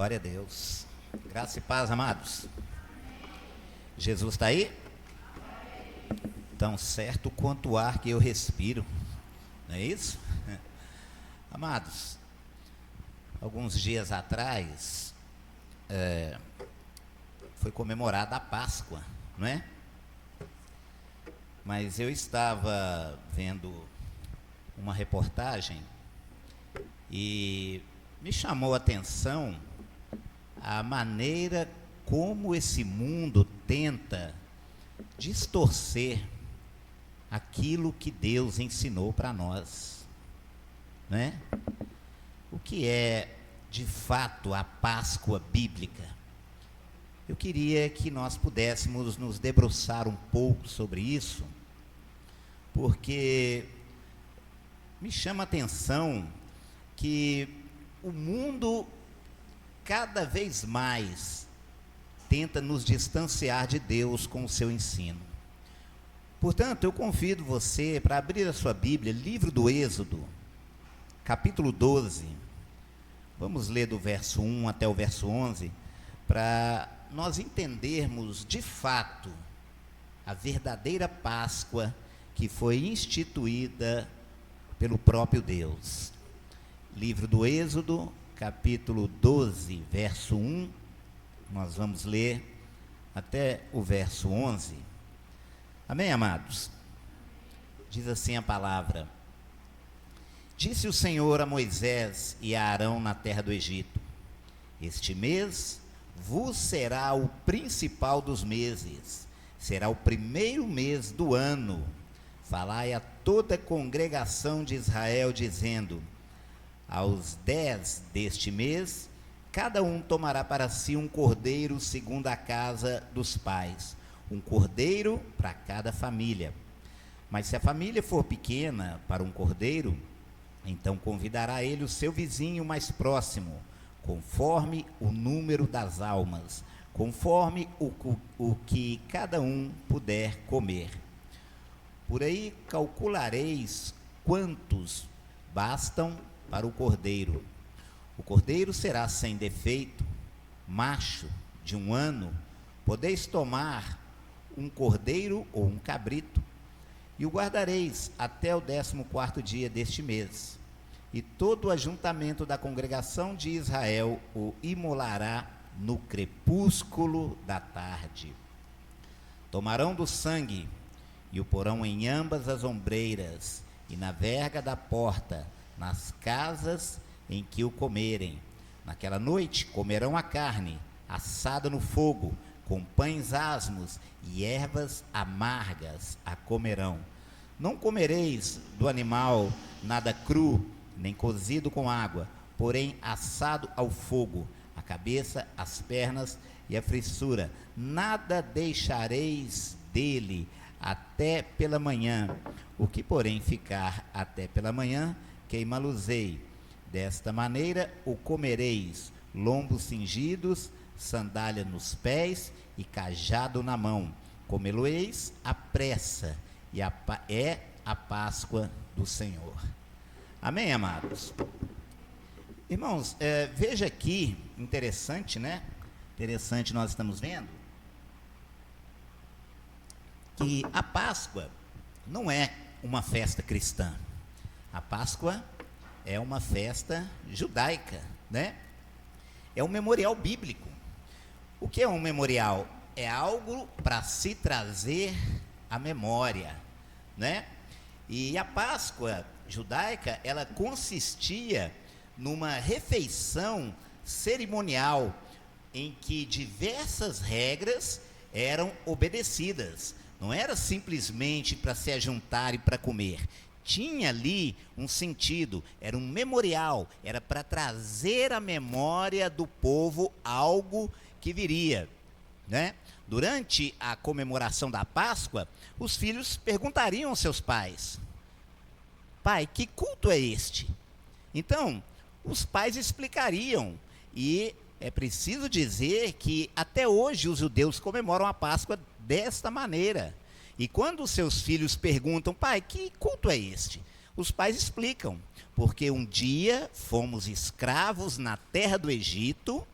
Glória a Deus. Graça e paz, amados. Jesus está aí? Tão certo quanto o ar que eu respiro. Não é isso? Amados, alguns dias atrás foi comemorada a Páscoa, não é? Mas eu estava vendo uma reportagem e me chamou a atenção a maneira como esse mundo tenta distorcer aquilo que Deus ensinou para nós, né? O que é, de fato, a Páscoa bíblica? Eu queria que nós pudéssemos nos debruçar um pouco sobre isso, porque me chama a atenção que o mundo cada vez mais tenta nos distanciar de Deus com o seu ensino. Portanto, eu convido você para abrir a sua Bíblia, livro do Êxodo, capítulo 12. Vamos ler do verso 1 até o verso 11, para nós entendermos de fato a verdadeira Páscoa que foi instituída pelo próprio Deus. Livro do Êxodo, capítulo 12, verso 1, nós vamos ler até o verso 11. Amém, amados? Diz assim a palavra: Disse o Senhor a Moisés e a Arão na terra do Egito: Este mês vos será o principal dos meses, será o primeiro mês do ano. Falai a toda a congregação de Israel, dizendo: Aos 10 deste mês, cada um tomará para si um cordeiro segundo a casa dos pais, um cordeiro para cada família. Mas se a família for pequena para um cordeiro, então convidará ele o seu vizinho mais próximo, conforme o número das almas, conforme o que cada um puder comer. Por aí calculareis quantos bastam para o cordeiro. O cordeiro será sem defeito, macho, de 1 ano. Podeis tomar um cordeiro ou um cabrito, e o guardareis até o 14º dia deste mês. E todo o ajuntamento da congregação de Israel o imolará no crepúsculo da tarde. Tomarão do sangue e o porão em ambas as ombreiras e na verga da porta, nas casas em que o comerem. Naquela noite comerão a carne assada no fogo, com pães asmos e ervas amargas a comerão. Não comereis do animal nada cru, nem cozido com água, porém assado ao fogo, a cabeça, as pernas e a frissura. Nada deixareis dele até pela manhã. O que, porém, ficar até pela manhã, queimá-los-ei. Desta maneira o comereis: lombos cingidos, sandália nos pés e cajado na mão. Comê-lo-eis à pressa, e é a Páscoa do Senhor. Amém, amados? Irmãos, veja aqui, interessante, né? Interessante, nós estamos vendo que a Páscoa não é uma festa cristã. A Páscoa é uma festa judaica, né? É um memorial bíblico. O que é um memorial? É algo para se trazer à memória, né? E a Páscoa judaica, ela consistia numa refeição cerimonial em que diversas regras eram obedecidas. Não era simplesmente para se ajuntar e para comer. Tinha ali um sentido, era um memorial, era para trazer à memória do povo algo que viria, né? Durante a comemoração da Páscoa, os filhos perguntariam aos seus pais: Pai, que culto é este? Então, os pais explicariam, e é preciso dizer que até hoje os judeus comemoram a Páscoa desta maneira. E quando os seus filhos perguntam: Pai, que culto é este? Os pais explicam: porque um dia fomos escravos na terra do Egito,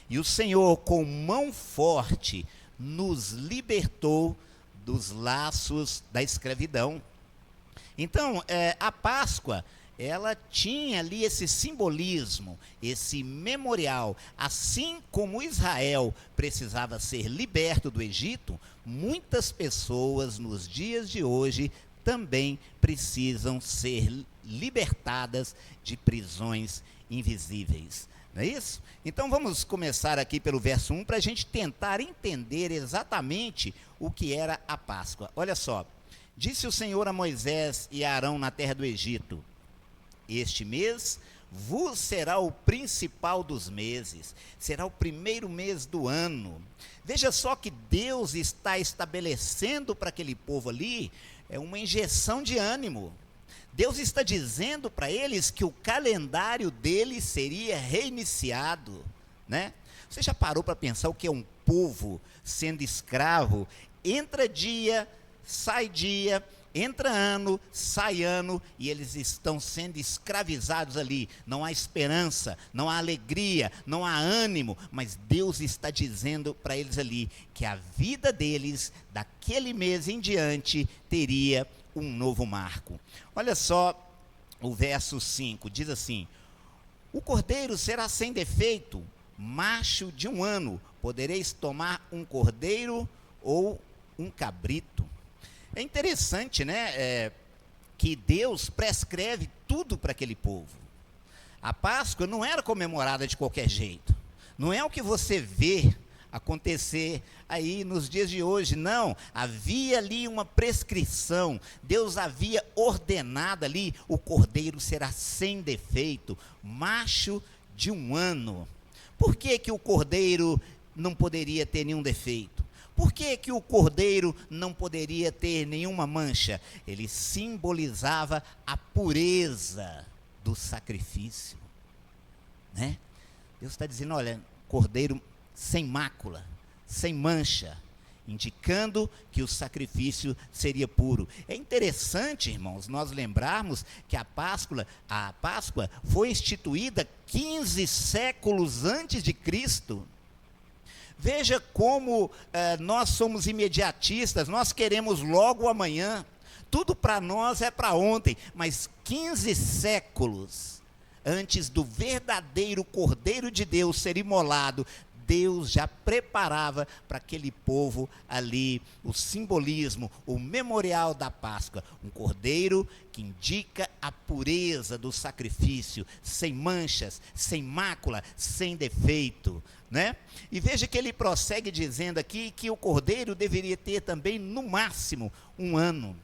E o Senhor, com mão forte, nos libertou dos laços da escravidão. Então, a Páscoa, ela tinha ali esse simbolismo, esse memorial. Assim como Israel precisava ser liberto do Egito, muitas pessoas nos dias de hoje também precisam ser libertadas de prisões invisíveis. Não é isso? Então vamos começar aqui pelo verso 1 para a gente tentar entender exatamente o que era a Páscoa. Olha só, disse o Senhor a Moisés e a Arão na terra do Egito: este mês vos será o principal dos meses, será o primeiro mês do ano. Veja só que Deus está estabelecendo para aquele povo ali uma injeção de ânimo. Deus está dizendo para eles que o calendário deles seria reiniciado, né? Você já parou para pensar o que é um povo sendo escravo? Entra dia, entra ano, sai ano, e eles estão sendo escravizados ali. Não há esperança, não há alegria, não há ânimo, mas Deus está dizendo para eles ali que a vida deles, daquele mês em diante, teria um novo marco. Olha só o verso 5, diz assim: o cordeiro será sem defeito, macho de 1 ano, podereis tomar um cordeiro ou um cabrito. É interessante, né, que Deus prescreve tudo para aquele povo. A Páscoa não era comemorada de qualquer jeito, não é o que você vê acontecer aí nos dias de hoje, não. Havia ali uma prescrição, Deus havia ordenado ali: o cordeiro será sem defeito, macho de 1 ano. Por que que o cordeiro não poderia ter nenhum defeito? Por que que o cordeiro não poderia ter nenhuma mancha? Ele simbolizava a pureza do sacrifício, né? Deus está dizendo: olha, cordeiro sem mácula, sem mancha, indicando que o sacrifício seria puro. É interessante, irmãos, nós lembrarmos que a Páscoa foi instituída 15 séculos antes de Cristo. Veja como nós somos imediatistas, nós queremos logo amanhã, tudo para nós é para ontem, mas 15 séculos antes do verdadeiro Cordeiro de Deus ser imolado, Deus já preparava para aquele povo ali o simbolismo, o memorial da Páscoa. Um cordeiro que indica a pureza do sacrifício, sem manchas, sem mácula, sem defeito, né? E veja que ele prossegue dizendo aqui que o cordeiro deveria ter também no máximo 1 ano.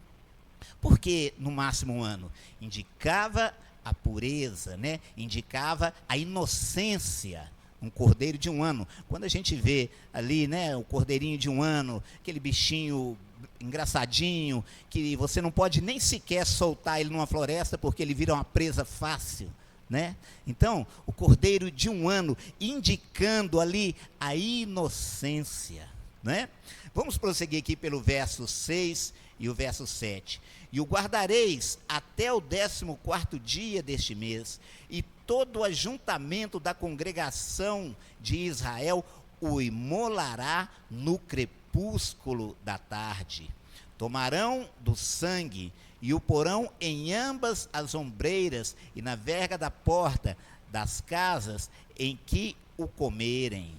Por que no máximo 1 ano? Indicava a pureza, né? Indicava a inocência. Um cordeiro de 1 ano. Quando a gente vê ali, né, o cordeirinho de 1 ano, aquele bichinho engraçadinho, que você não pode nem sequer soltar ele numa floresta, porque ele vira uma presa fácil, né? Então, o cordeiro de 1 ano, indicando ali a inocência, né? Vamos prosseguir aqui pelo verso 6 e o verso 7. E o guardareis até o 14º dia deste mês, e todo o ajuntamento da congregação de Israel o imolará no crepúsculo da tarde. Tomarão do sangue e o porão em ambas as ombreiras e na verga da porta das casas em que o comerem.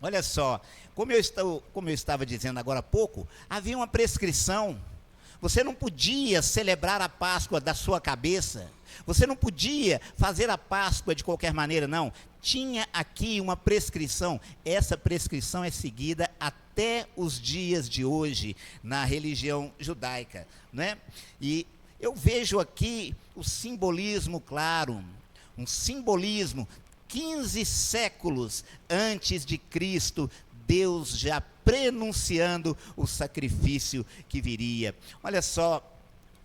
Olha só, como eu estava dizendo agora há pouco, havia uma prescrição. Você não podia celebrar a Páscoa da sua cabeça. Você não podia fazer a Páscoa de qualquer maneira, não. Tinha aqui uma prescrição. Essa prescrição é seguida até os dias de hoje na religião judaica, né? E eu vejo aqui o simbolismo claro, um simbolismo. 15 séculos antes de Cristo, Deus já prenunciando o sacrifício que viria. Olha só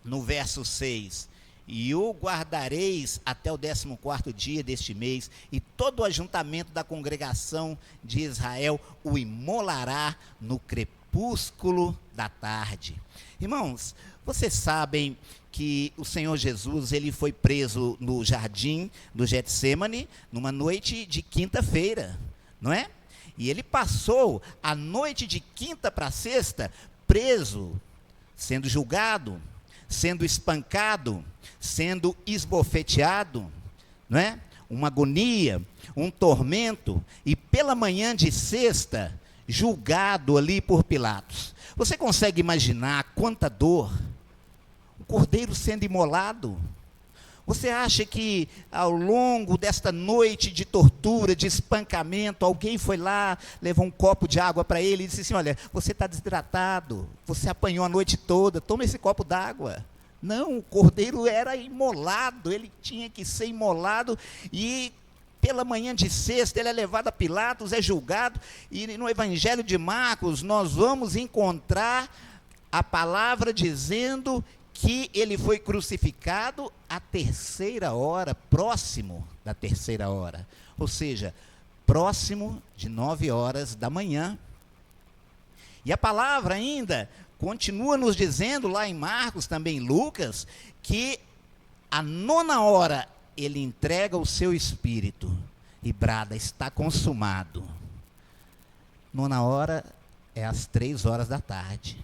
no verso 6. E o guardareis até o 14º dia deste mês, e todo o ajuntamento da congregação de Israel o imolará no crepúsculo da tarde. Irmãos, vocês sabem que o Senhor Jesus, ele foi preso no jardim do Getsêmani numa noite de quinta-feira. não é? E ele passou a noite de quinta para sexta preso, sendo julgado, sendo espancado, sendo esbofeteado, não é? Uma agonia, um tormento, e pela manhã de sexta, julgado ali por Pilatos. Você consegue imaginar quanta dor? O cordeiro sendo imolado. Você acha que ao longo desta noite de tortura, de espancamento, alguém foi lá, levou um copo de água para ele e disse assim: olha, você está desidratado, você apanhou a noite toda, toma esse copo d'água. Não, o cordeiro era imolado, ele tinha que ser imolado, e pela manhã de sexta ele é levado a Pilatos, é julgado, e no Evangelho de Marcos nós vamos encontrar a palavra dizendo que ele foi crucificado à terceira hora, próximo da terceira hora, ou seja, próximo de 9 horas da manhã. E a palavra ainda continua nos dizendo, lá em Marcos, também em Lucas, que à 9ª hora ele entrega o seu espírito e brada: está consumado. 9ª hora é às 3 horas da tarde.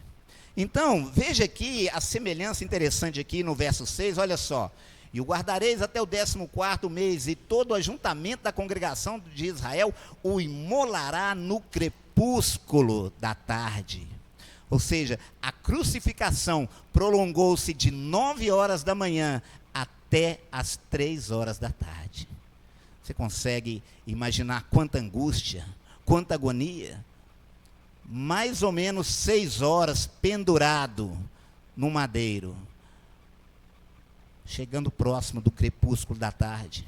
Então, veja aqui a semelhança interessante aqui no verso 6, olha só. E o guardareis até o 14º mês, e todo o ajuntamento da congregação de Israel o imolará no crepúsculo da tarde. Ou seja, a crucificação prolongou-se de 9 horas da manhã até as 3 horas da tarde. Você consegue imaginar quanta angústia, quanta agonia? Mais ou menos 6 horas pendurado no madeiro, chegando próximo do crepúsculo da tarde.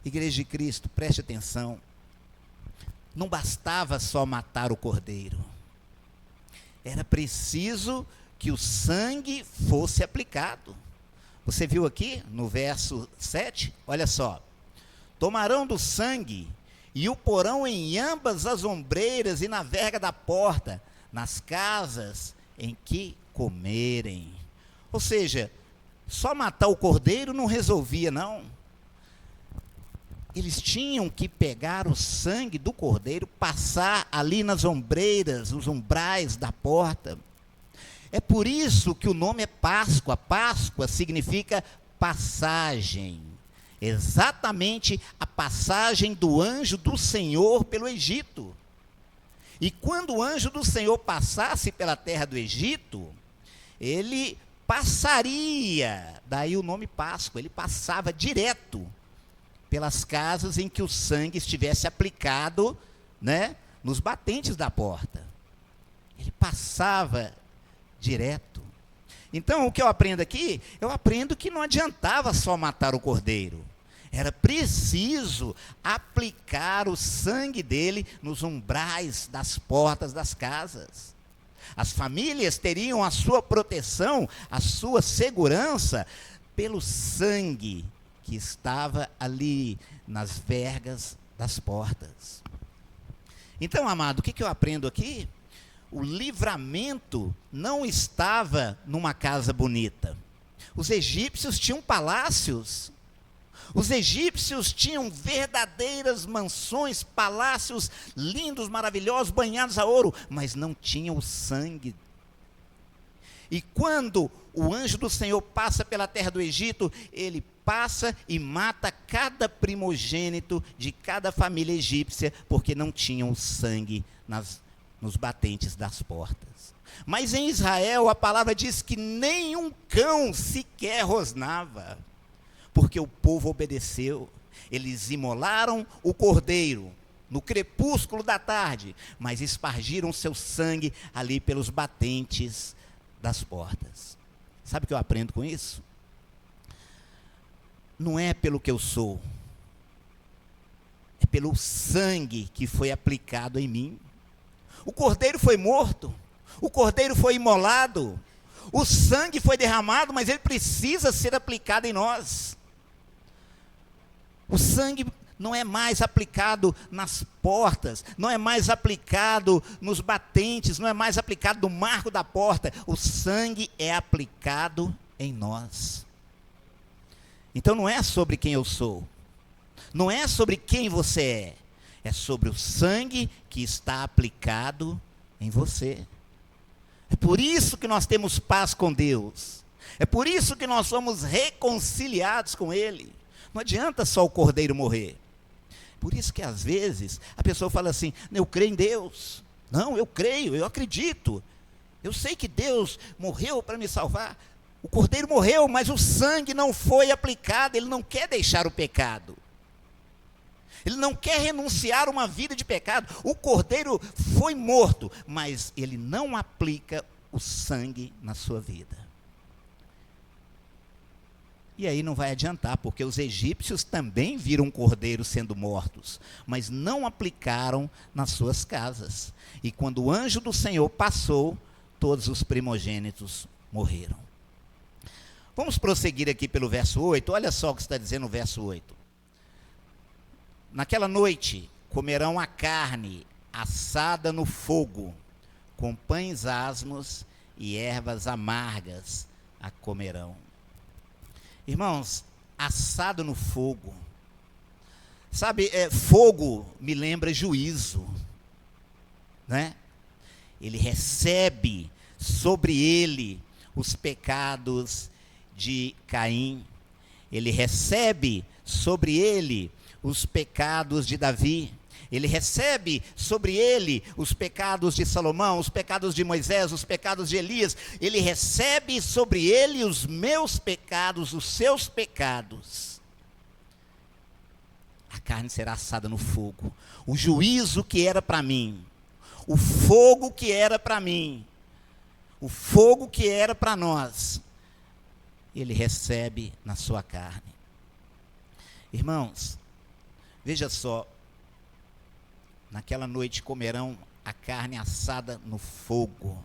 Igreja de Cristo, preste atenção. Não bastava só matar o cordeiro. Era preciso que o sangue fosse aplicado. Você viu aqui no verso 7? Olha só. Tomarão do sangue e o porão em ambas as ombreiras e na verga da porta, nas casas em que comerem. Ou seja, só matar o cordeiro não resolvia, não. Eles tinham que pegar o sangue do cordeiro, passar ali nas ombreiras, nos umbrais da porta. É por isso que o nome é Páscoa. Páscoa significa passagem. Exatamente a passagem do anjo do Senhor pelo Egito. E quando o anjo do Senhor passasse pela terra do Egito, ele passaria, daí o nome Páscoa, ele passava direto pelas casas em que o sangue estivesse aplicado, né, nos batentes da porta. Ele passava direto. Então, o que eu aprendo aqui? Eu aprendo que não adiantava só matar o cordeiro. Era preciso aplicar o sangue dele nos umbrais das portas das casas. As famílias teriam a sua proteção, a sua segurança pelo sangue que estava ali nas vergas das portas. Então, amado, o que eu aprendo aqui? O livramento não estava numa casa bonita. Os egípcios tinham palácios. Os egípcios tinham verdadeiras mansões, palácios lindos, maravilhosos, banhados a ouro, mas não tinham o sangue. E quando o anjo do Senhor passa pela terra do Egito, ele passa e mata cada primogênito de cada família egípcia, porque não tinham o sangue nos batentes das portas. Mas em Israel a palavra diz que nenhum cão sequer rosnava, porque o povo obedeceu. Eles imolaram o cordeiro no crepúsculo da tarde, mas espargiram seu sangue ali pelos batentes das portas. Sabe o que eu aprendo com isso? Não é pelo que eu sou, é pelo sangue que foi aplicado em mim. O cordeiro foi morto, o cordeiro foi imolado, o sangue foi derramado, mas ele precisa ser aplicado em nós. O sangue não é mais aplicado nas portas, não é mais aplicado nos batentes, não é mais aplicado no marco da porta. O sangue é aplicado em nós. Então não é sobre quem eu sou, não é sobre quem você é, é sobre o sangue que está aplicado em você. É por isso que nós temos paz com Deus. É por isso que nós somos reconciliados com Ele. Não adianta só o cordeiro morrer. Por isso que às vezes a pessoa fala assim: eu creio em Deus. Não, eu creio, eu acredito. Eu sei que Deus morreu para me salvar. O cordeiro morreu, mas o sangue não foi aplicado. Ele não quer deixar o pecado. Ele não quer renunciar a uma vida de pecado. O cordeiro foi morto, mas ele não aplica o sangue na sua vida. E aí não vai adiantar, porque os egípcios também viram um cordeiro sendo mortos, mas não aplicaram nas suas casas. E quando o anjo do Senhor passou, todos os primogênitos morreram. Vamos prosseguir aqui pelo verso 8. Olha só o que está dizendo o verso 8. Naquela noite comerão a carne assada no fogo, com pães asmos e ervas amargas a comerão. Irmãos, assado no fogo. Sabe, fogo me lembra juízo, né? Ele recebe sobre ele os pecados de Caim. Ele recebe sobre ele os pecados de Davi. Ele recebe sobre ele os pecados de Salomão, os pecados de Moisés, os pecados de Elias. Ele recebe sobre ele os meus pecados, os seus pecados. A carne será assada no fogo. O juízo que era para mim, o fogo que era para mim, o fogo que era para nós, ele recebe na sua carne. Irmãos, veja só, naquela noite comerão a carne assada no fogo.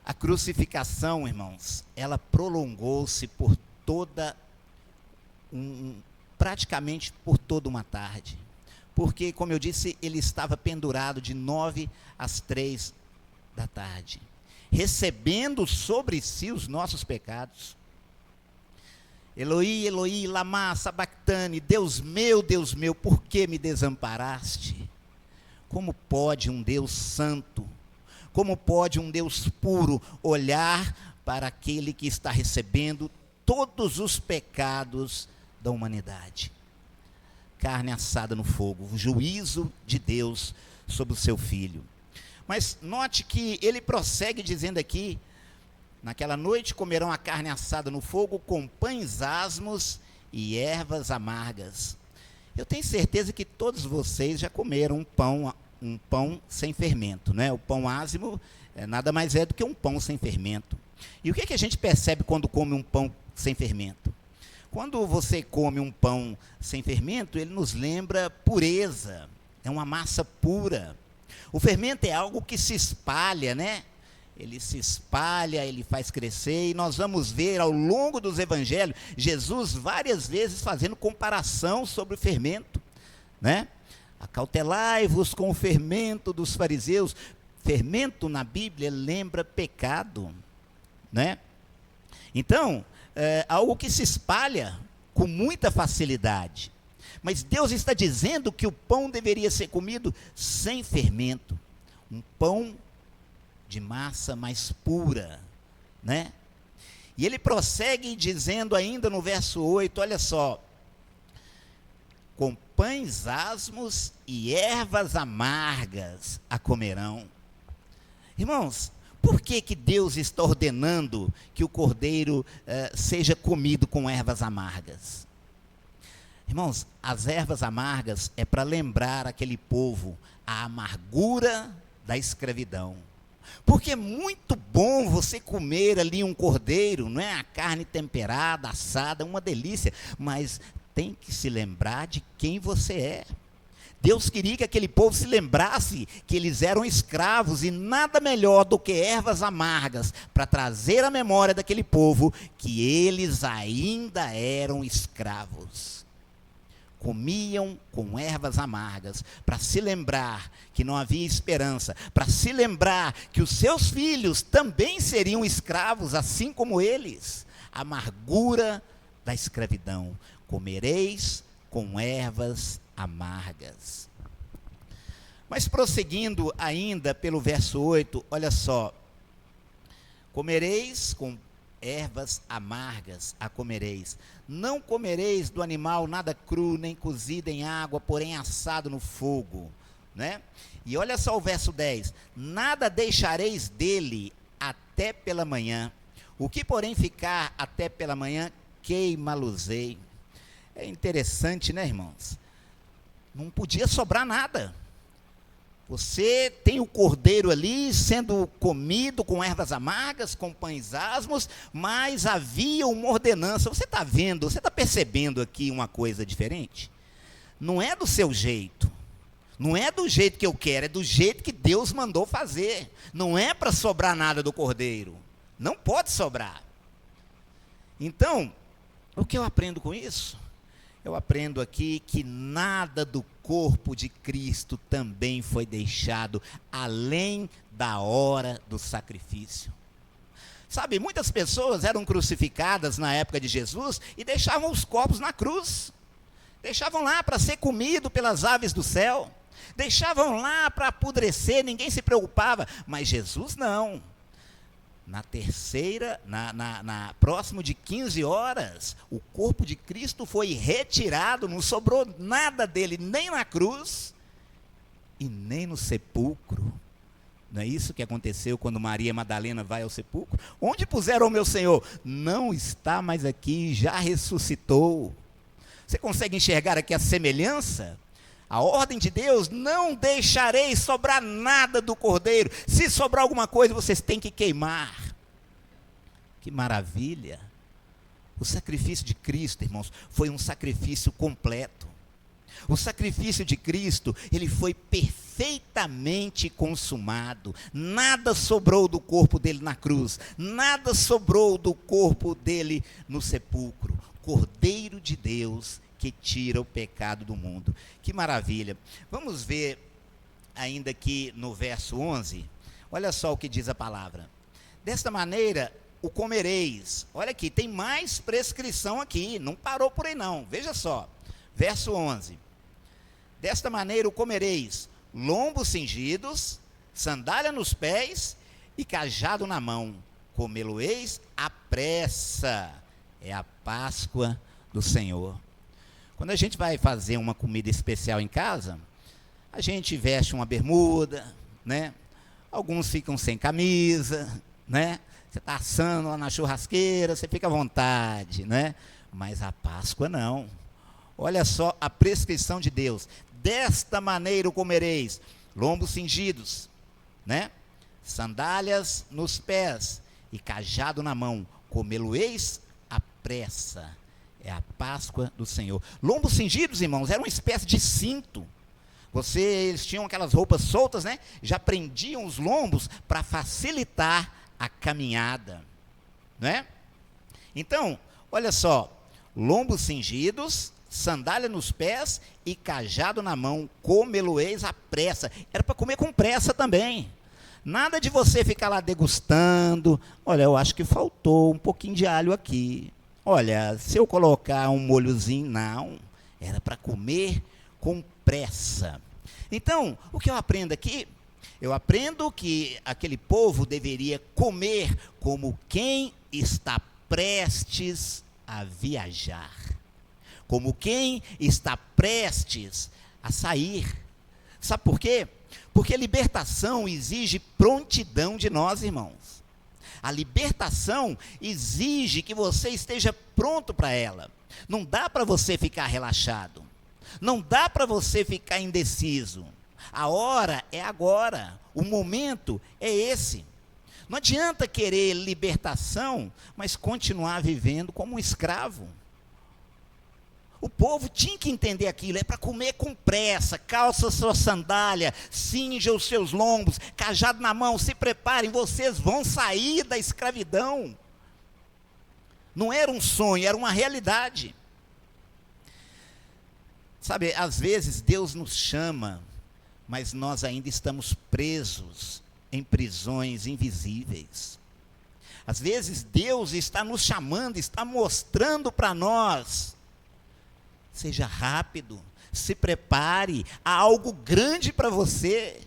A crucificação, irmãos, ela prolongou-se por praticamente por toda uma tarde. Porque, como eu disse, ele estava pendurado de 9 às 3 da tarde, recebendo sobre si os nossos pecados. Eloi, Eloi, lama sabactani, Deus meu, por que me desamparaste? Como pode um Deus santo, como pode um Deus puro olhar para aquele que está recebendo todos os pecados da humanidade? Carne assada no fogo, o juízo de Deus sobre o seu filho. Mas note que ele prossegue dizendo aqui: naquela noite comerão a carne assada no fogo com pães asmos e ervas amargas. Eu tenho certeza que todos vocês já comeram um pão sem fermento, né? O pão asmo nada mais é do que um pão sem fermento. E o que a gente percebe quando come um pão sem fermento? Quando você come um pão sem fermento, ele nos lembra pureza, é uma massa pura. O fermento é algo que se espalha, né? Ele se espalha, ele faz crescer, e nós vamos ver ao longo dos evangelhos, Jesus várias vezes fazendo comparação sobre o fermento, né? Acautelai-vos com o fermento dos fariseus. Fermento na Bíblia lembra pecado, né? Então, é algo que se espalha com muita facilidade. Mas Deus está dizendo que o pão deveria ser comido sem fermento, um pão de massa mais pura, né? E ele prossegue dizendo ainda no verso 8, olha só: com pães asmos e ervas amargas a comerão. Irmãos, por que Deus está ordenando que o cordeiro seja comido com ervas amargas? Irmãos, as ervas amargas é para lembrar aquele povo a amargura da escravidão. Porque é muito bom você comer ali um cordeiro, não é? A carne temperada, assada, uma delícia, mas tem que se lembrar de quem você é. Deus queria que aquele povo se lembrasse que eles eram escravos, e nada melhor do que ervas amargas para trazer à memória daquele povo que eles ainda eram escravos. Comiam com ervas amargas, para se lembrar que não havia esperança, para se lembrar que os seus filhos também seriam escravos, assim como eles. A amargura da escravidão. Comereis com ervas amargas. Mas prosseguindo ainda pelo verso 8, olha só. Comereis com ervas amargas, a comereis. Não comereis do animal nada cru, nem cozido em água, porém assado no fogo. Né? E olha só o verso 10. Nada deixareis dele até pela manhã. O que, porém, ficar até pela manhã, queima-los-ei. É interessante, né, irmãos? Não podia sobrar nada. Você tem o cordeiro ali sendo comido com ervas amargas, com pães asmos, mas havia uma ordenança. Você está vendo, você está percebendo aqui uma coisa diferente? Não é do seu jeito, não é do jeito que eu quero, é do jeito que Deus mandou fazer. Não é para sobrar nada do cordeiro, não pode sobrar. Então, o que eu aprendo com isso? Eu aprendo aqui que nada do corpo de Cristo também foi deixado além da hora do sacrifício. Sabe, muitas pessoas eram crucificadas na época de Jesus e deixavam os corpos na cruz. Deixavam lá para ser comido pelas aves do céu. Deixavam lá para apodrecer, ninguém se preocupava. Mas Jesus não. Na terceira, próximo de 15 horas, o corpo de Cristo foi retirado, não sobrou nada dele, nem na cruz e nem no sepulcro. Não é isso que aconteceu quando Maria Madalena vai ao sepulcro? Onde puseram o meu Senhor? Não está mais aqui, já ressuscitou. Você consegue enxergar aqui a semelhança? A ordem de Deus: não deixarei sobrar nada do cordeiro. Se sobrar alguma coisa, vocês têm que queimar. Que maravilha! O sacrifício de Cristo, irmãos, foi um sacrifício completo. O sacrifício de Cristo, ele foi perfeitamente consumado. Nada sobrou do corpo dele na cruz. Nada sobrou do corpo dele no sepulcro. Cordeiro de Deus que tira o pecado do mundo. Que maravilha! Vamos ver ainda aqui no verso 11. Olha só o que diz a palavra. Desta maneira o comereis. Olha aqui, tem mais prescrição aqui. Não parou por aí não. Veja só. Verso 11. Desta maneira o comereis, lombos cingidos, sandália nos pés e cajado na mão. Comê-lo-eis à pressa. É a Páscoa do Senhor. Quando a gente vai fazer uma comida especial em casa, a gente veste uma bermuda, né? Alguns ficam sem camisa, né? Você está assando lá na churrasqueira, você fica à vontade, né? Mas a Páscoa não. Olha só a prescrição de Deus. Desta maneira o comereis, lombos cingidos, né? Sandálias nos pés e cajado na mão. Comê-lo-eis à pressa. É a Páscoa do Senhor. Lombos cingidos, irmãos, era uma espécie de cinto. Eles tinham aquelas roupas soltas, né? Já prendiam os lombos para facilitar a caminhada, né? Então, olha só, lombos cingidos, sandália nos pés e cajado na mão, comê-lo-eis à pressa. Era para comer com pressa também. Nada de você ficar lá degustando. Olha, eu acho que faltou um pouquinho de alho aqui. Olha, se eu colocar um molhozinho, não. Era para comer com pressa. Então, o que eu aprendo aqui? Eu aprendo que aquele povo deveria comer como quem está prestes a viajar. Como quem está prestes a sair. Sabe por quê? Porque a libertação exige prontidão de nós, irmãos. A libertação exige que você esteja pronto para ela. Não dá para você ficar relaxado. Não dá para você ficar indeciso. A hora é agora. O momento é esse. Não adianta querer libertação, mas continuar vivendo como um escravo. O povo tinha que entender aquilo, é para comer com pressa. Calça sua sandália, cinja os seus lombos, cajado na mão, se preparem, vocês vão sair da escravidão. Não era um sonho, era uma realidade. Sabe, às vezes Deus nos chama, mas nós ainda estamos presos em prisões invisíveis. Às vezes Deus está nos chamando, está mostrando para nós: seja rápido, Se prepare, há algo grande para você.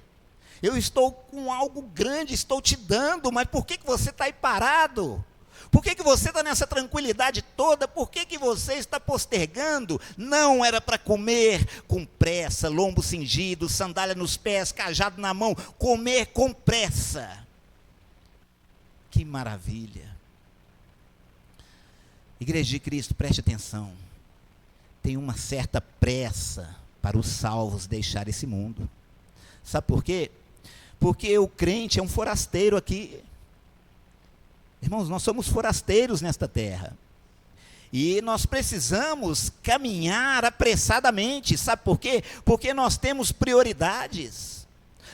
Eu estou com algo grande, estou te dando, mas por que você está aí parado? Por que você está nessa tranquilidade toda? Por que você está postergando? Não era para comer com pressa, lombo cingido, sandália nos pés, cajado na mão, comer com pressa. Que maravilha. Igreja de Cristo, preste atenção. Tem uma certa pressa para os salvos deixar esse mundo. Sabe por quê? Porque o crente é um forasteiro aqui. Irmãos, nós somos forasteiros nesta terra. E nós precisamos caminhar apressadamente. Sabe por quê? Porque nós temos prioridades.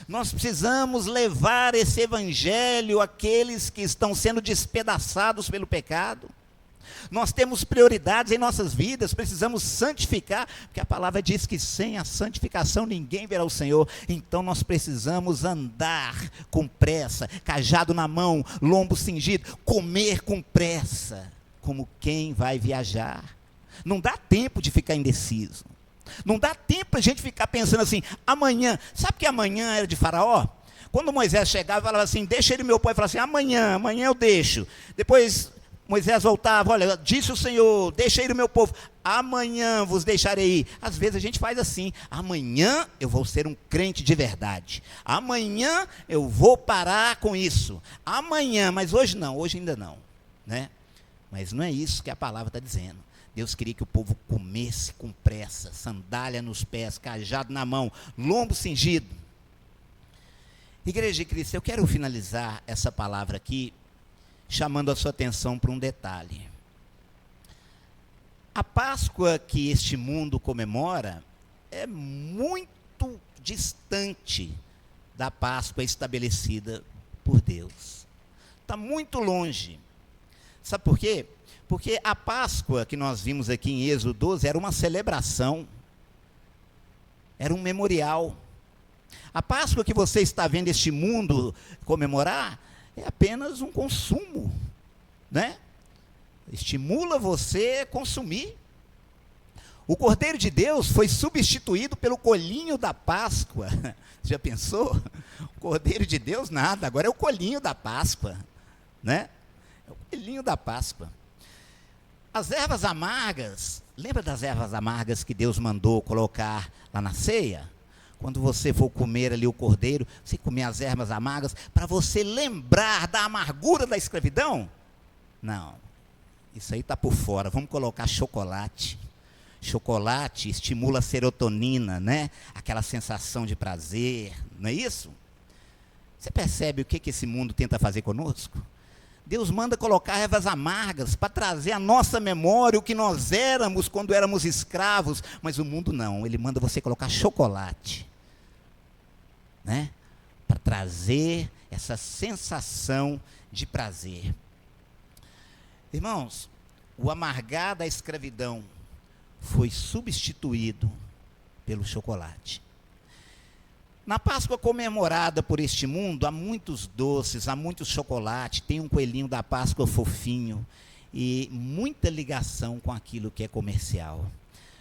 Nós precisamos levar esse evangelho àqueles que estão sendo despedaçados pelo pecado. Nós temos prioridades em nossas vidas, precisamos santificar, porque a palavra diz que sem a santificação ninguém verá o Senhor. Então nós precisamos andar com pressa, cajado na mão, lombo cingido, comer com pressa, como quem vai viajar. Não dá tempo de ficar indeciso. Não dá tempo para a gente ficar pensando assim, amanhã. Sabe que amanhã era de Faraó? Quando Moisés chegava e falava assim, deixa ele meu pai, falava assim, amanhã eu deixo. Depois Moisés voltava, olha, disse o Senhor, deixa ir o meu povo, amanhã vos deixarei ir. Às vezes a gente faz assim, amanhã eu vou ser um crente de verdade, amanhã eu vou parar com isso, amanhã, mas hoje não, hoje ainda não, né? Mas não é isso que a palavra está dizendo. Deus queria que o povo comesse com pressa, sandália nos pés, cajado na mão, lombo cingido. Igreja de Cristo, eu quero finalizar essa palavra aqui, chamando a sua atenção para um detalhe. A Páscoa que este mundo comemora é muito distante da Páscoa estabelecida por Deus. Está muito longe. Sabe por quê? Porque a Páscoa que nós vimos aqui em Êxodo 12 era uma celebração, era um memorial. A Páscoa que você está vendo este mundo comemorar é apenas um consumo, né? Estimula você a consumir. O Cordeiro de Deus foi substituído pelo coelhinho da Páscoa. Já pensou? O Cordeiro de Deus nada, agora é o coelhinho da Páscoa, né? É o coelhinho da Páscoa. As ervas amargas, lembra das ervas amargas que Deus mandou colocar lá na ceia? Quando você for comer ali o cordeiro, você comer as ervas amargas, para você lembrar da amargura da escravidão? Não, isso aí está por fora. Vamos colocar chocolate. Chocolate estimula a serotonina, né? Aquela sensação de prazer, não é isso? Você percebe o que esse mundo tenta fazer conosco? Deus manda colocar ervas amargas para trazer à nossa memória o que nós éramos quando éramos escravos, mas o mundo não, ele manda você colocar chocolate, né? Para trazer essa sensação de prazer. Irmãos, o amargar da escravidão foi substituído pelo chocolate. Na Páscoa comemorada por este mundo, há muitos doces, há muito chocolate, tem um coelhinho da Páscoa fofinho e muita ligação com aquilo que é comercial.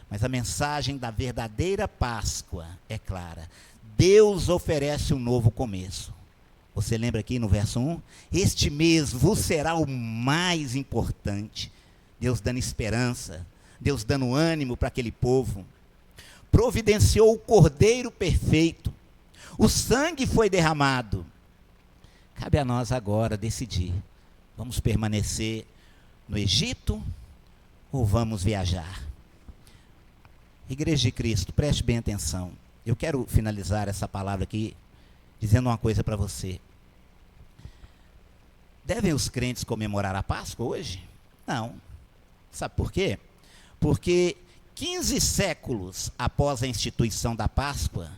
Mas a mensagem da verdadeira Páscoa é clara. Deus oferece um novo começo. Você lembra aqui no verso 1? Este mês vos será o mais importante. Deus dando esperança, Deus dando ânimo para aquele povo. Providenciou o Cordeiro perfeito. O sangue foi derramado. Cabe a nós agora decidir. Vamos permanecer no Egito ou vamos viajar? Igreja de Cristo, preste bem atenção. Eu quero finalizar essa palavra aqui dizendo uma coisa para você. Devem os crentes comemorar a Páscoa hoje? Não. Sabe por quê? Porque 15 séculos após a instituição da Páscoa,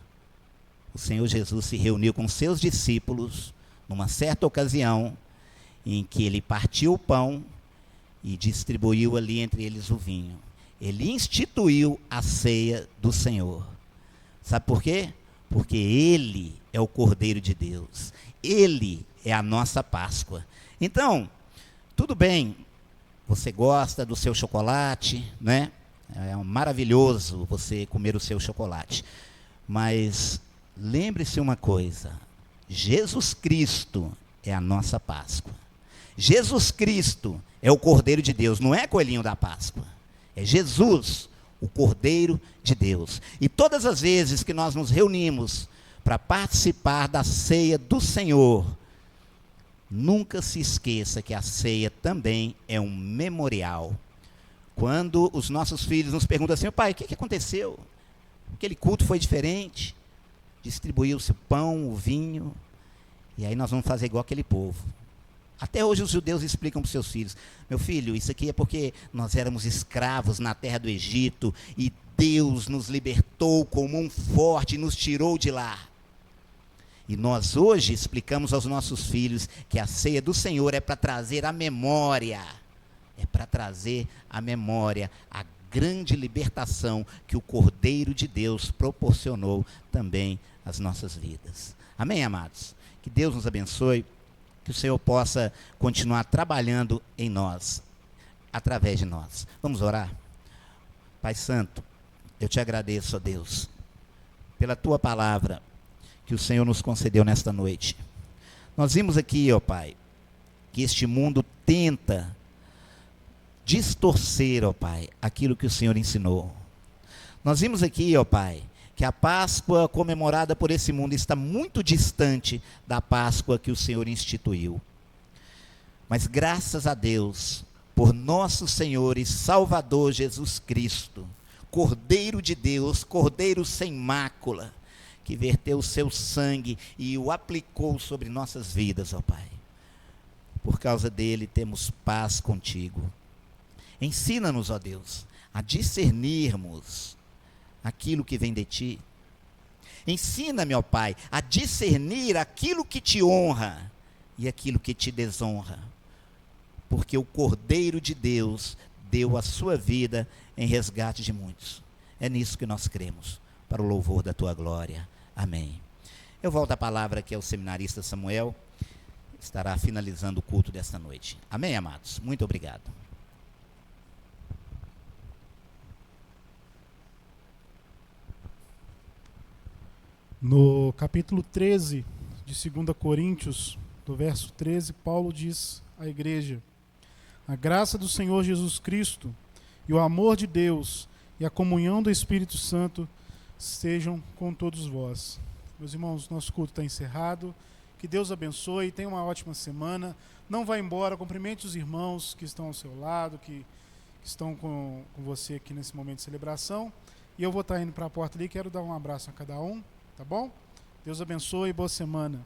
o Senhor Jesus se reuniu com seus discípulos numa certa ocasião em que ele partiu o pão e distribuiu ali entre eles o vinho. Ele instituiu a ceia do Senhor. Sabe por quê? Porque Ele é o Cordeiro de Deus. Ele é a nossa Páscoa. Então, tudo bem, você gosta do seu chocolate, né? É maravilhoso você comer o seu chocolate. Mas lembre-se uma coisa: Jesus Cristo é a nossa Páscoa. Jesus Cristo é o Cordeiro de Deus, não é coelhinho da Páscoa. É Jesus, o Cordeiro de Deus. E todas as vezes que nós nos reunimos para participar da ceia do Senhor, nunca se esqueça que a ceia também é um memorial. Quando os nossos filhos nos perguntam assim: pai, o que aconteceu? Aquele culto foi diferente. Distribuiu-se o pão, o vinho, e aí nós vamos fazer igual aquele povo. Até hoje os judeus explicam para os seus filhos: meu filho, isso aqui é porque nós éramos escravos na terra do Egito, e Deus nos libertou com mão forte e nos tirou de lá. E nós hoje explicamos aos nossos filhos que a ceia do Senhor é para trazer a memória, a grande libertação que o Cordeiro de Deus proporcionou também às nossas vidas. Amém, amados? Que Deus nos abençoe, que o Senhor possa continuar trabalhando em nós, através de nós. Vamos orar? Pai Santo, eu te agradeço, ó Deus, pela tua palavra que o Senhor nos concedeu nesta noite. Nós vimos aqui, ó Pai, que este mundo tenta distorcer, ó Pai, aquilo que o Senhor ensinou. Nós vimos aqui, ó Pai, que a Páscoa comemorada por esse mundo está muito distante da Páscoa que o Senhor instituiu. Mas graças a Deus, por nosso Senhor e Salvador Jesus Cristo, Cordeiro de Deus, Cordeiro sem mácula, que verteu o seu sangue e o aplicou sobre nossas vidas, ó Pai. Por causa dele temos paz contigo. Ensina-nos, ó Deus, a discernirmos aquilo que vem de ti. Ensina-me, ó Pai, a discernir aquilo que te honra e aquilo que te desonra. Porque o Cordeiro de Deus deu a sua vida em resgate de muitos. É nisso que nós cremos, para o louvor da tua glória. Amém. Eu volto a palavra aqui ao seminarista Samuel, estará finalizando o culto desta noite. Amém, amados? Muito obrigado. No capítulo 13 de 2 Coríntios, do verso 13, Paulo diz à igreja: a graça do Senhor Jesus Cristo e o amor de Deus e a comunhão do Espírito Santo sejam com todos vós. Meus irmãos, nosso culto está encerrado. Que Deus abençoe, tenha uma ótima semana. Não vá embora, cumprimente os irmãos que estão ao seu lado, que estão com você aqui nesse momento de celebração. E eu vou estar indo para a porta ali, quero dar um abraço a cada um, tá bom? Deus abençoe e boa semana.